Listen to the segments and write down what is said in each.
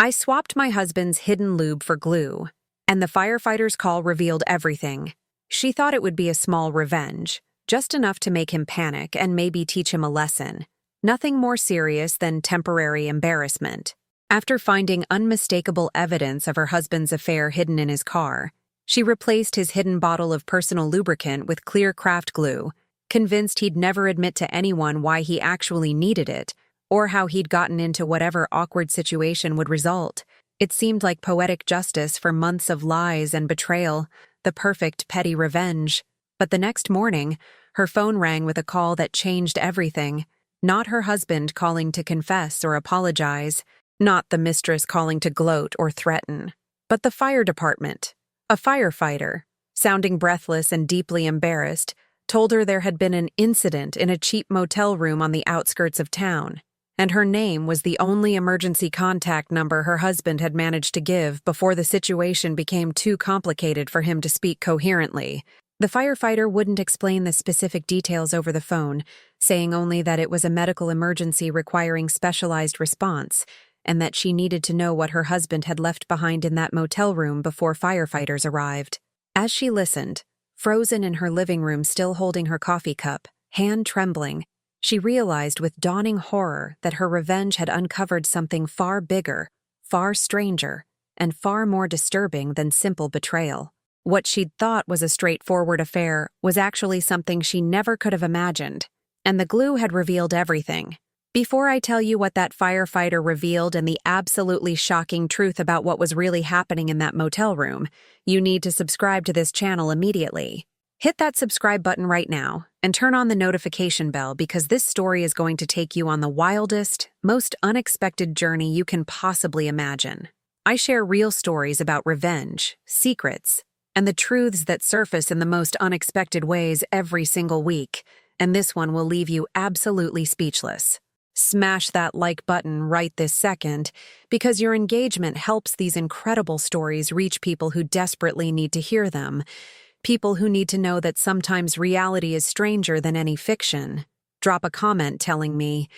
I swapped my husband's hidden lube for glue, and the firefighter's call revealed everything. She thought it would be a small revenge, just enough to make him panic and maybe teach him a lesson. Nothing more serious than temporary embarrassment. After finding unmistakable evidence of her husband's affair hidden in his car, she replaced his hidden bottle of personal lubricant with clear craft glue, convinced he'd never admit to anyone why he actually needed it, or how he'd gotten into whatever awkward situation would result. It seemed like poetic justice for months of lies and betrayal, the perfect petty revenge. But the next morning, her phone rang with a call that changed everything. Not her husband calling to confess or apologize, not the mistress calling to gloat or threaten, but the fire department. A firefighter, sounding breathless and deeply embarrassed, told her there had been an incident in a cheap motel room on the outskirts of town, and her name was the only emergency contact number her husband had managed to give before the situation became too complicated for him to speak coherently. The firefighter wouldn't explain the specific details over the phone, saying only that it was a medical emergency requiring specialized response, and that she needed to know what her husband had left behind in that motel room before firefighters arrived. As she listened, frozen in her living room still holding her coffee cup, hand trembling, she realized with dawning horror that her revenge had uncovered something far bigger, far stranger, and far more disturbing than simple betrayal. What she'd thought was a straightforward affair was actually something she never could have imagined, and the glue had revealed everything. Before I tell you what that firefighter revealed and the absolutely shocking truth about what was really happening in that motel room, you need to subscribe to this channel immediately. Hit that subscribe button right now and turn on the notification bell because this story is going to take you on the wildest, most unexpected journey you can possibly imagine. I share real stories about revenge, secrets, and the truths that surface in the most unexpected ways every single week, and this one will leave you absolutely speechless. Smash that like button right this second, because your engagement helps these incredible stories reach people who desperately need to hear them, people who need to know that sometimes reality is stranger than any fiction. Drop a comment telling me,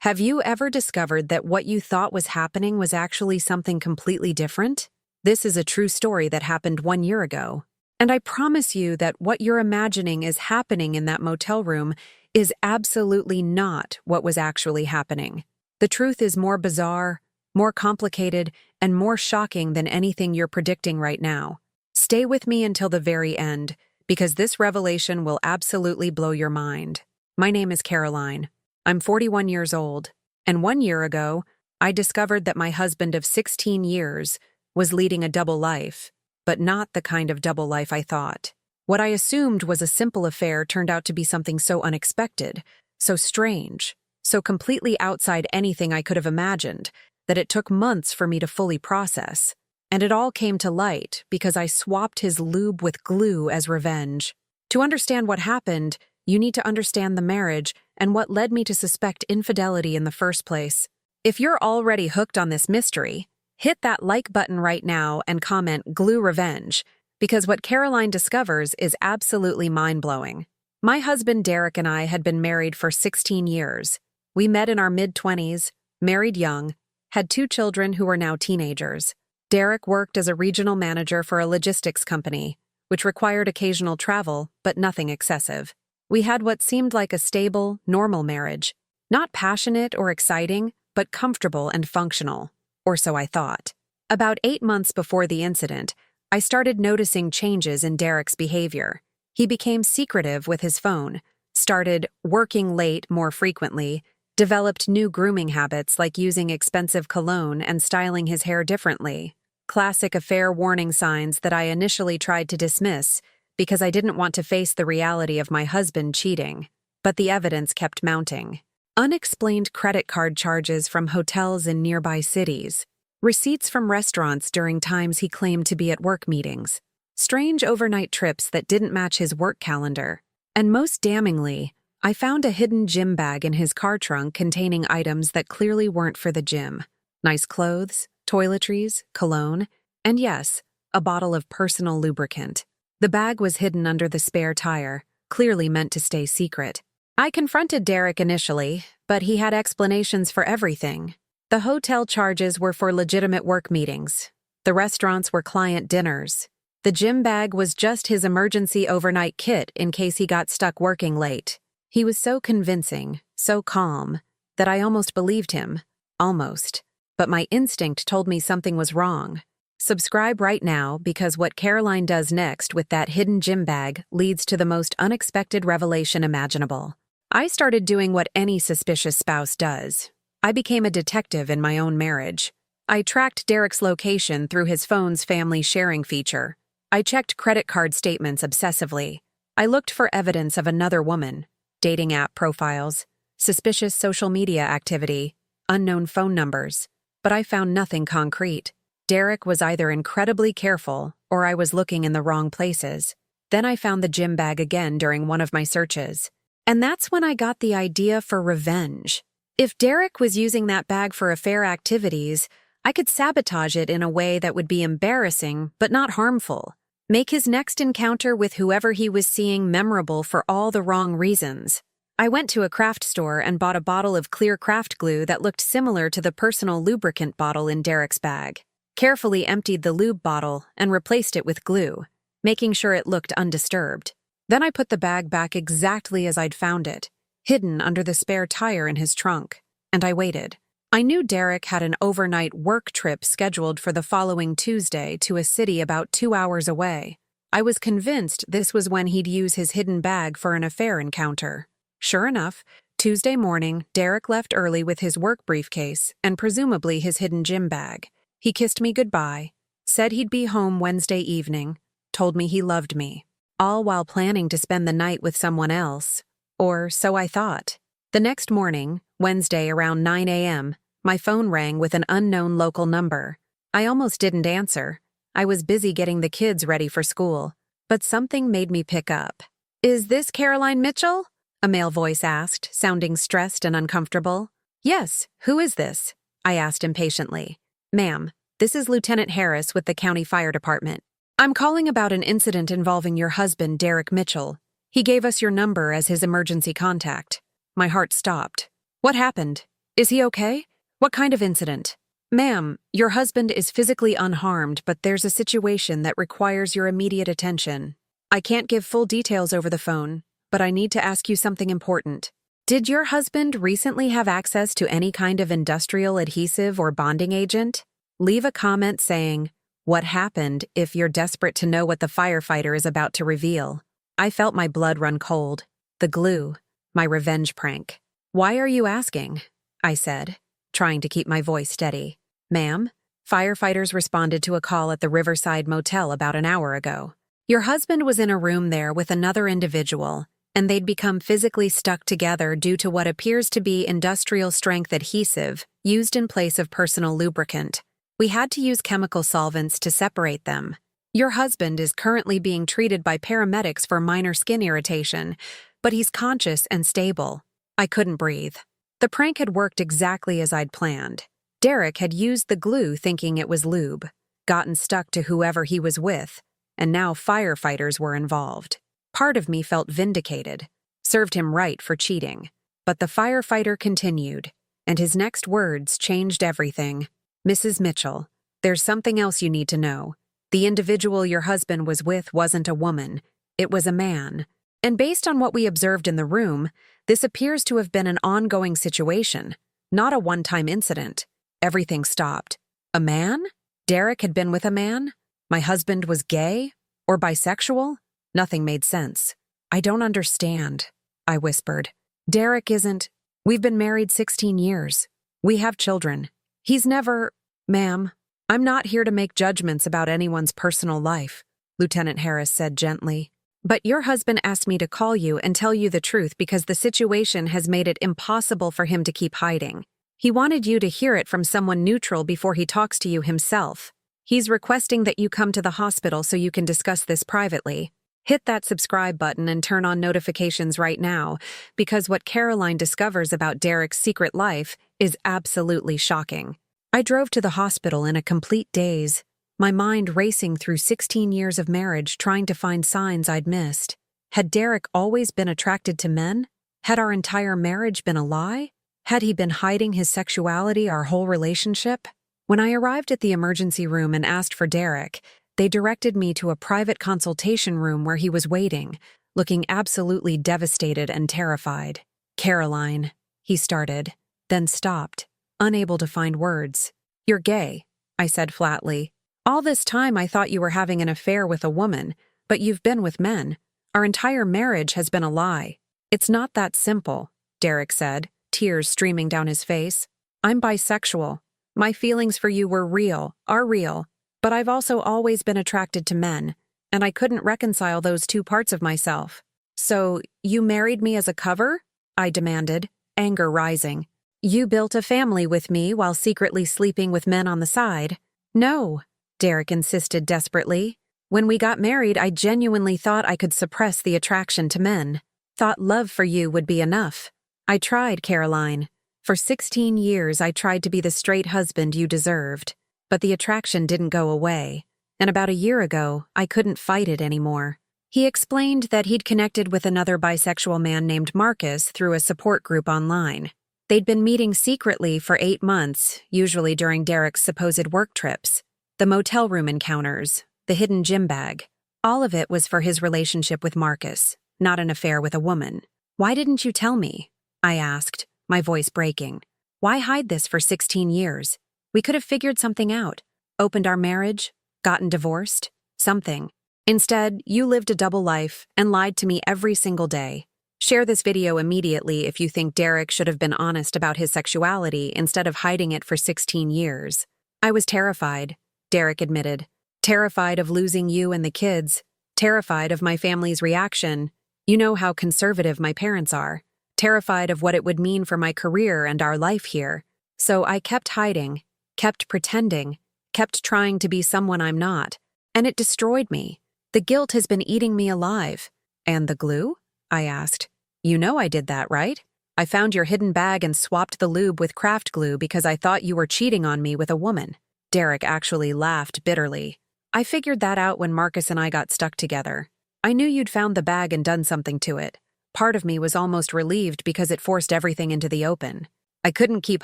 have you ever discovered that what you thought was happening was actually something completely different? This is a true story that happened 1 year ago. And I promise you that what you're imagining is happening in that motel room is absolutely not what was actually happening. The truth is more bizarre, more complicated, and more shocking than anything you're predicting right now. Stay with me until the very end, because this revelation will absolutely blow your mind. My name is Caroline. I'm 41 years old, and 1 year ago, I discovered that my husband of 16 years was leading a double life, but not the kind of double life I thought. What I assumed was a simple affair turned out to be something so unexpected, so strange, so completely outside anything I could have imagined, that it took months for me to fully process. And it all came to light because I swapped his lube with glue as revenge. To understand what happened, you need to understand the marriage and what led me to suspect infidelity in the first place. If you're already hooked on this mystery, hit that like button right now and comment "glue revenge," because what Caroline discovers is absolutely mind-blowing. My husband Derek and I had been married for 16 years. We met in our mid-20s, married young, had 2 children who are now teenagers. Derek worked as a regional manager for a logistics company, which required occasional travel, but nothing excessive. We had what seemed like a stable, normal marriage. Not passionate or exciting, but comfortable and functional. Or so I thought. About 8 months before the incident, I started noticing changes in Derek's behavior. He became secretive with his phone, started working late more frequently, developed new grooming habits like using expensive cologne and styling his hair differently. Classic affair warning signs that I initially tried to dismiss because I didn't want to face the reality of my husband cheating. But the evidence kept mounting. Unexplained credit card charges from hotels in nearby cities. Receipts from restaurants during times he claimed to be at work meetings. Strange overnight trips that didn't match his work calendar. And most damningly, I found a hidden gym bag in his car trunk containing items that clearly weren't for the gym. Nice clothes, toiletries, cologne, and yes, a bottle of personal lubricant. The bag was hidden under the spare tire, clearly meant to stay secret. I confronted Derek initially, but he had explanations for everything. The hotel charges were for legitimate work meetings. The restaurants were client dinners. The gym bag was just his emergency overnight kit in case he got stuck working late. He was so convincing, so calm, that I almost believed him. Almost. But my instinct told me something was wrong. Subscribe right now because what Caroline does next with that hidden gym bag leads to the most unexpected revelation imaginable. I started doing what any suspicious spouse does. I became a detective in my own marriage. I tracked Derek's location through his phone's family sharing feature. I checked credit card statements obsessively. I looked for evidence of another woman, dating app profiles, suspicious social media activity, unknown phone numbers, but I found nothing concrete. Derek was either incredibly careful or I was looking in the wrong places. Then I found the gym bag again during one of my searches. And that's when I got the idea for revenge. If Derek was using that bag for affair activities, I could sabotage it in a way that would be embarrassing but not harmful. Make his next encounter with whoever he was seeing memorable for all the wrong reasons. I went to a craft store and bought a bottle of clear craft glue that looked similar to the personal lubricant bottle in Derek's bag. Carefully emptied the lube bottle and replaced it with glue, making sure it looked undisturbed. Then I put the bag back exactly as I'd found it, hidden under the spare tire in his trunk, and I waited. I knew Derek had an overnight work trip scheduled for the following Tuesday to a city about 2 hours away. I was convinced this was when he'd use his hidden bag for an affair encounter. Sure enough, Tuesday morning, Derek left early with his work briefcase and presumably his hidden gym bag. He kissed me goodbye, said he'd be home Wednesday evening, told me he loved me, all while planning to spend the night with someone else. Or so I thought. The next morning, Wednesday around 9 a.m., my phone rang with an unknown local number. I almost didn't answer. I was busy getting the kids ready for school. But something made me pick up. "Is this Caroline Mitchell?" a male voice asked, sounding stressed and uncomfortable. "Yes, who is this?" I asked impatiently. "Ma'am, this is Lieutenant Harris with the County Fire Department. I'm calling about an incident involving your husband, Derek Mitchell. He gave us your number as his emergency contact." My heart stopped. "What happened? Is he okay? What kind of incident?" "Ma'am, your husband is physically unharmed, but there's a situation that requires your immediate attention. I can't give full details over the phone, but I need to ask you something important. Did your husband recently have access to any kind of industrial adhesive or bonding agent? Leave a comment saying, 'What happened?' if you're desperate to know what the firefighter is about to reveal." I felt my blood run cold. The glue. My revenge prank. "Why are you asking?" I said, trying to keep my voice steady. "Ma'am, firefighters responded to a call at the Riverside Motel about an hour ago. Your husband was in a room there with another individual, and they'd become physically stuck together due to what appears to be industrial-strength adhesive used in place of personal lubricant. We had to use chemical solvents to separate them. Your husband is currently being treated by paramedics for minor skin irritation, but he's conscious and stable." I couldn't breathe. The prank had worked exactly as I'd planned. Derek had used the glue thinking it was lube, gotten stuck to whoever he was with, and now firefighters were involved. Part of me felt vindicated, served him right for cheating. But the firefighter continued, and his next words changed everything. "Mrs. Mitchell, there's something else you need to know. The individual your husband was with wasn't a woman, it was a man. And based on what we observed in the room, this appears to have been an ongoing situation, not a one-time incident." Everything stopped. A man? Derek had been with a man? My husband was gay? Or bisexual? Nothing made sense. "I don't understand," I whispered. "Derek isn't... We've been married 16 years. We have children. He's never..." "Ma'am, I'm not here to make judgments about anyone's personal life," Lieutenant Harris said gently. "But your husband asked me to call you and tell you the truth because the situation has made it impossible for him to keep hiding. He wanted you to hear it from someone neutral before he talks to you himself. He's requesting that you come to the hospital so you can discuss this privately. Hit that subscribe button and turn on notifications right now, because what Caroline discovers about Derek's secret life is absolutely shocking." I drove to the hospital in a complete daze, my mind racing through 16 years of marriage trying to find signs I'd missed. Had Derek always been attracted to men? Had our entire marriage been a lie? Had he been hiding his sexuality our whole relationship? When I arrived at the emergency room and asked for Derek, they directed me to a private consultation room where he was waiting, looking absolutely devastated and terrified. "Caroline," he started, then stopped, unable to find words. "You're gay," I said flatly. "All this time I thought you were having an affair with a woman, but you've been with men. Our entire marriage has been a lie." "It's not that simple," Derek said, tears streaming down his face. "I'm bisexual. My feelings for you are real, but I've also always been attracted to men, and I couldn't reconcile those two parts of myself." "So, you married me as a cover?" I demanded, anger rising. "You built a family with me while secretly sleeping with men on the side." "No," Derek insisted desperately. "When we got married, I genuinely thought I could suppress the attraction to men. Thought love for you would be enough. I tried, Caroline. For 16 years, I tried to be the straight husband you deserved. But the attraction didn't go away, and about a year ago, I couldn't fight it anymore." He explained that he'd connected with another bisexual man named Marcus through a support group online. They'd been meeting secretly for 8 months, usually during Derek's supposed work trips, the motel room encounters, the hidden gym bag. All of it was for his relationship with Marcus, not an affair with a woman. "Why didn't you tell me?" I asked, my voice breaking. "Why hide this for 16 years? We could have figured something out, opened our marriage, gotten divorced, something. Instead, you lived a double life and lied to me every single day. Share this video immediately if you think Derek should have been honest about his sexuality instead of hiding it for 16 years. "I was terrified," Derek admitted. "Terrified of losing you and the kids. Terrified of my family's reaction. You know how conservative my parents are. Terrified of what it would mean for my career and our life here. So I kept hiding, kept pretending, kept trying to be someone I'm not. And it destroyed me. The guilt has been eating me alive." "And the glue?" I asked. "You know I did that, right? I found your hidden bag and swapped the lube with craft glue because I thought you were cheating on me with a woman." Derek actually laughed bitterly. "I figured that out when Marcus and I got stuck together. I knew you'd found the bag and done something to it. Part of me was almost relieved because it forced everything into the open. I couldn't keep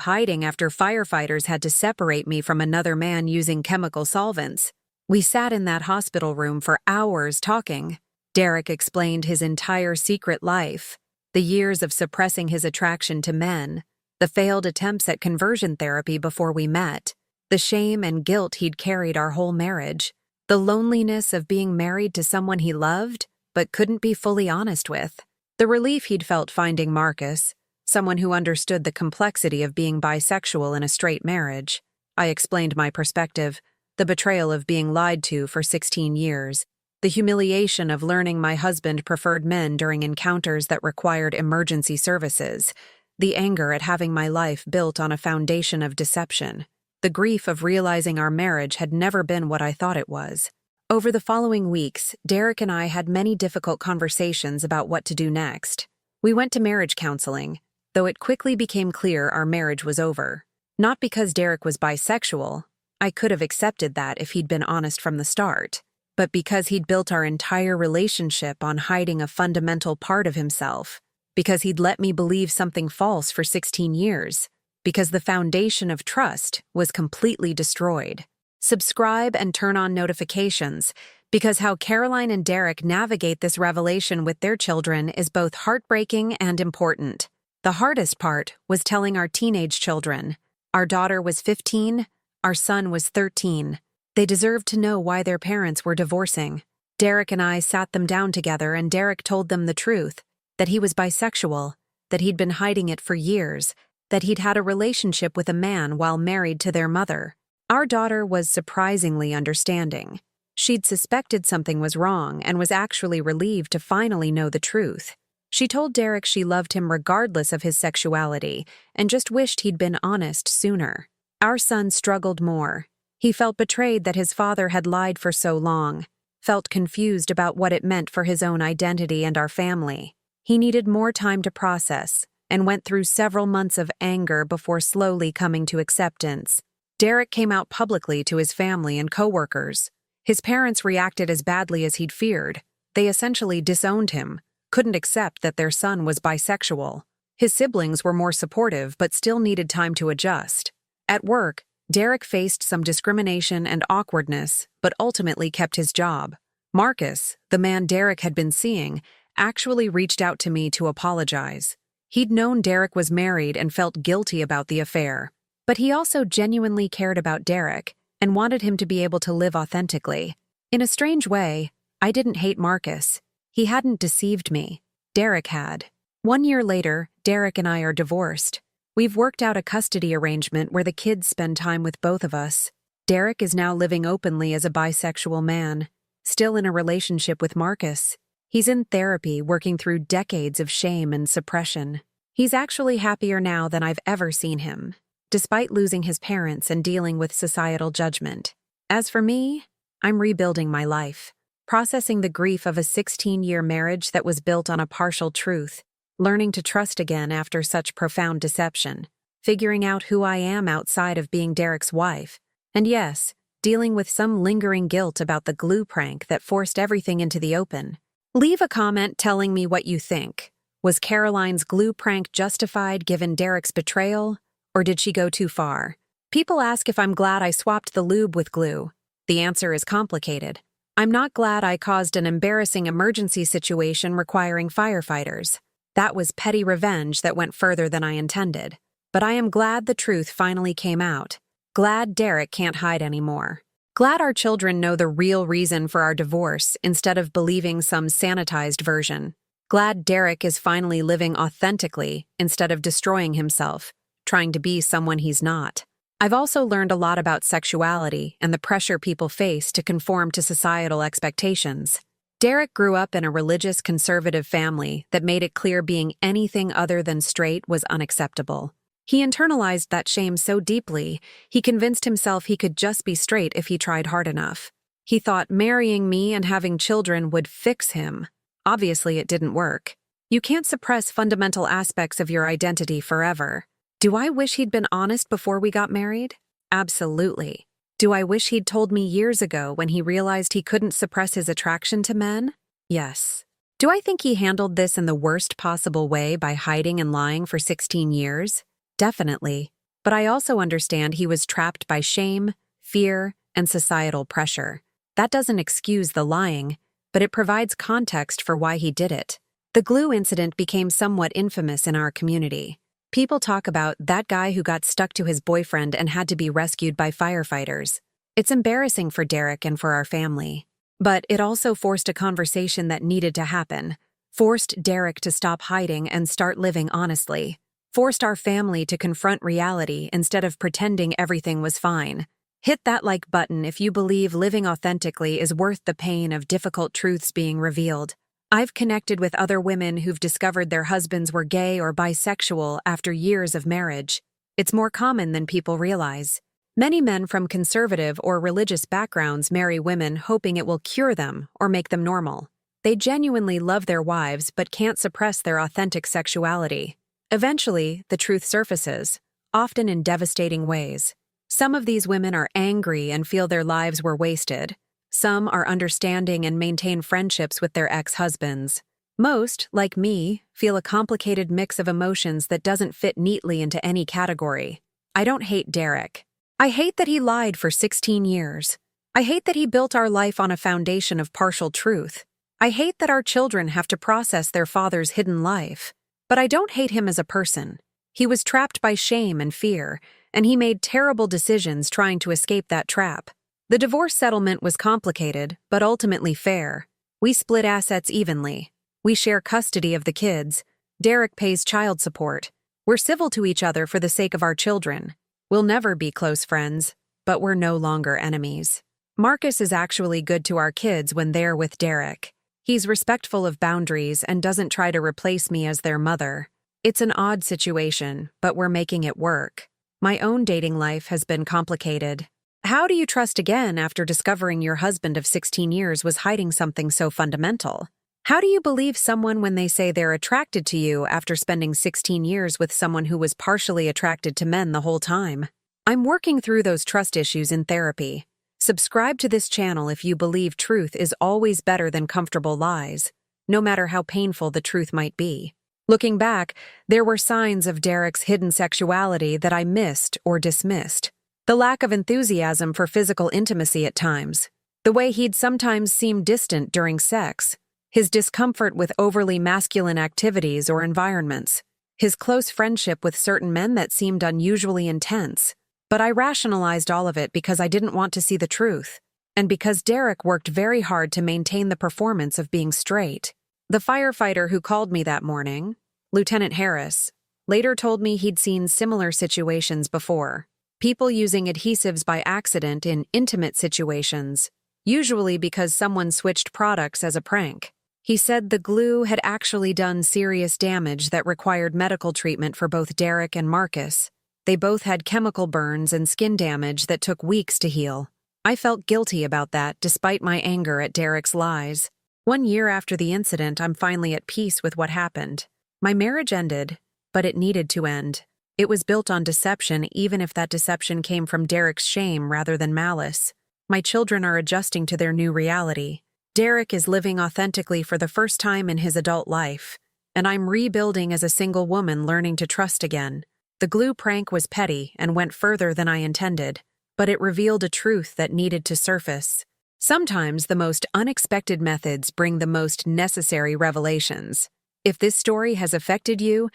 hiding after firefighters had to separate me from another man using chemical solvents. We sat in that hospital room for hours talking." Derek explained his entire secret life, the years of suppressing his attraction to men, the failed attempts at conversion therapy before we met, the shame and guilt he'd carried our whole marriage, the loneliness of being married to someone he loved but couldn't be fully honest with, the relief he'd felt finding Marcus, someone who understood the complexity of being bisexual in a straight marriage. I explained my perspective, the betrayal of being lied to for 16 years, the humiliation of learning my husband preferred men during encounters that required emergency services, the anger at having my life built on a foundation of deception, the grief of realizing our marriage had never been what I thought it was. Over the following weeks, Derek and I had many difficult conversations about what to do next. We went to marriage counseling, though it quickly became clear our marriage was over. Not because Derek was bisexual, I could have accepted that if he'd been honest from the start, but because he'd built our entire relationship on hiding a fundamental part of himself, because he'd let me believe something false for 16 years, because the foundation of trust was completely destroyed. Subscribe and turn on notifications, because how Caroline and Derek navigate this revelation with their children is both heartbreaking and important. The hardest part was telling our teenage children. Our daughter was 15, our son was 13. They deserved to know why their parents were divorcing. Derek and I sat them down together and Derek told them the truth, that he was bisexual, that he'd been hiding it for years, that he'd had a relationship with a man while married to their mother. Our daughter was surprisingly understanding. She'd suspected something was wrong and was actually relieved to finally know the truth. She told Derek she loved him regardless of his sexuality and just wished he'd been honest sooner. Our son struggled more. He felt betrayed that his father had lied for so long, felt confused about what it meant for his own identity and our family. He needed more time to process and went through several months of anger before slowly coming to acceptance. Derek came out publicly to his family and coworkers. His parents reacted as badly as he'd feared. They essentially disowned him, couldn't accept that their son was bisexual. His siblings were more supportive but still needed time to adjust. At work, Derek faced some discrimination and awkwardness, but ultimately kept his job. Marcus, the man Derek had been seeing, actually reached out to me to apologize. He'd known Derek was married and felt guilty about the affair. But he also genuinely cared about Derek and wanted him to be able to live authentically. In a strange way, I didn't hate Marcus. He hadn't deceived me. Derek had. 1 year later, Derek and I are divorced. We've worked out a custody arrangement where the kids spend time with both of us. Derek is now living openly as a bisexual man, still in a relationship with Marcus. He's in therapy, working through decades of shame and suppression. He's actually happier now than I've ever seen him, despite losing his parents and dealing with societal judgment. As for me, I'm rebuilding my life, processing the grief of a 16-year marriage that was built on a partial truth, learning to trust again after such profound deception, figuring out who I am outside of being Derek's wife, and yes, dealing with some lingering guilt about the glue prank that forced everything into the open. Leave a comment telling me what you think. Was Caroline's glue prank justified given Derek's betrayal, or did she go too far? People ask if I'm glad I swapped the lube with glue. The answer is complicated. I'm not glad I caused an embarrassing emergency situation requiring firefighters. That was petty revenge that went further than I intended. But I am glad the truth finally came out. Glad Derek can't hide anymore. Glad our children know the real reason for our divorce instead of believing some sanitized version. Glad Derek is finally living authentically instead of destroying himself, trying to be someone he's not. I've also learned a lot about sexuality and the pressure people face to conform to societal expectations. Derek grew up in a religious conservative family that made it clear being anything other than straight was unacceptable. He internalized that shame so deeply, he convinced himself he could just be straight if he tried hard enough. He thought marrying me and having children would fix him. Obviously, it didn't work. You can't suppress fundamental aspects of your identity forever. Do I wish he'd been honest before we got married? Absolutely. Do I wish he'd told me years ago when he realized he couldn't suppress his attraction to men? Yes. Do I think he handled this in the worst possible way by hiding and lying for 16 years? Definitely. But I also understand he was trapped by shame, fear, and societal pressure. That doesn't excuse the lying, but it provides context for why he did it. The glue incident became somewhat infamous in our community. People talk about that guy who got stuck to his boyfriend and had to be rescued by firefighters. It's embarrassing for Derek and for our family. But it also forced a conversation that needed to happen. Forced Derek to stop hiding and start living honestly. Forced our family to confront reality instead of pretending everything was fine. Hit that like button if you believe living authentically is worth the pain of difficult truths being revealed. I've connected with other women who've discovered their husbands were gay or bisexual after years of marriage. It's more common than people realize. Many men from conservative or religious backgrounds marry women hoping it will cure them or make them normal. They genuinely love their wives but can't suppress their authentic sexuality. Eventually, the truth surfaces, often in devastating ways. Some of these women are angry and feel their lives were wasted. Some are understanding and maintain friendships with their ex-husbands. Most, like me, feel a complicated mix of emotions that doesn't fit neatly into any category. I don't hate Derek. I hate that he lied for 16 years. I hate that he built our life on a foundation of partial truth. I hate that our children have to process their father's hidden life. But I don't hate him as a person. He was trapped by shame and fear, and he made terrible decisions trying to escape that trap. The divorce settlement was complicated, but ultimately fair. We split assets evenly. We share custody of the kids. Derek pays child support. We're civil to each other for the sake of our children. We'll never be close friends, but we're no longer enemies. Marcus is actually good to our kids when they're with Derek. He's respectful of boundaries and doesn't try to replace me as their mother. It's an odd situation, but we're making it work. My own dating life has been complicated. How do you trust again after discovering your husband of 16 years was hiding something so fundamental? How do you believe someone when they say they're attracted to you after spending 16 years with someone who was partially attracted to men the whole time? I'm working through those trust issues in therapy. Subscribe to this channel if you believe truth is always better than comfortable lies, no matter how painful the truth might be. Looking back, there were signs of Derek's hidden sexuality that I missed or dismissed. The lack of enthusiasm for physical intimacy at times, the way he'd sometimes seem distant during sex, his discomfort with overly masculine activities or environments, his close friendship with certain men that seemed unusually intense. But I rationalized all of it because I didn't want to see the truth, and because Derek worked very hard to maintain the performance of being straight. The firefighter who called me that morning, Lieutenant Harris, later told me he'd seen similar situations before. People using adhesives by accident in intimate situations, usually because someone switched products as a prank. He said the glue had actually done serious damage that required medical treatment for both Derek and Marcus. They both had chemical burns and skin damage that took weeks to heal. I felt guilty about that despite my anger at Derek's lies. 1 year after the incident, I'm finally at peace with what happened. My marriage ended, but it needed to end. It was built on deception, even if that deception came from Derek's shame rather than malice. My children are adjusting to their new reality. Derek is living authentically for the first time in his adult life, and I'm rebuilding as a single woman learning to trust again. The glue prank was petty and went further than I intended, but it revealed a truth that needed to surface. Sometimes the most unexpected methods bring the most necessary revelations. If this story has affected you,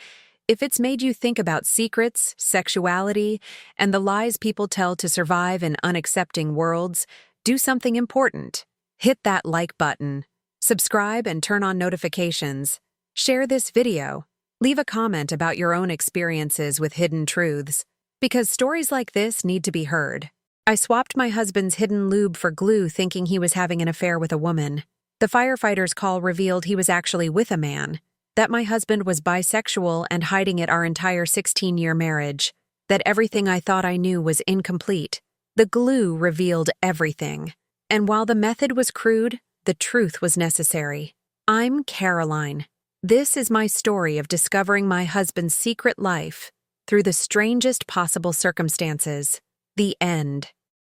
if it's made you think about secrets, sexuality, and the lies people tell to survive in unaccepting worlds, do something important. Hit that like button, subscribe and turn on notifications, share this video, leave a comment about your own experiences with hidden truths, because stories like this need to be heard. I swapped my husband's hidden lube for glue thinking he was having an affair with a woman. The firefighter's call revealed he was actually with a man, that my husband was bisexual and hiding it our entire 16-year marriage, that everything I thought I knew was incomplete. The glue revealed everything. And while the method was crude, the truth was necessary. I'm Caroline. This is my story of discovering my husband's secret life through the strangest possible circumstances. The end.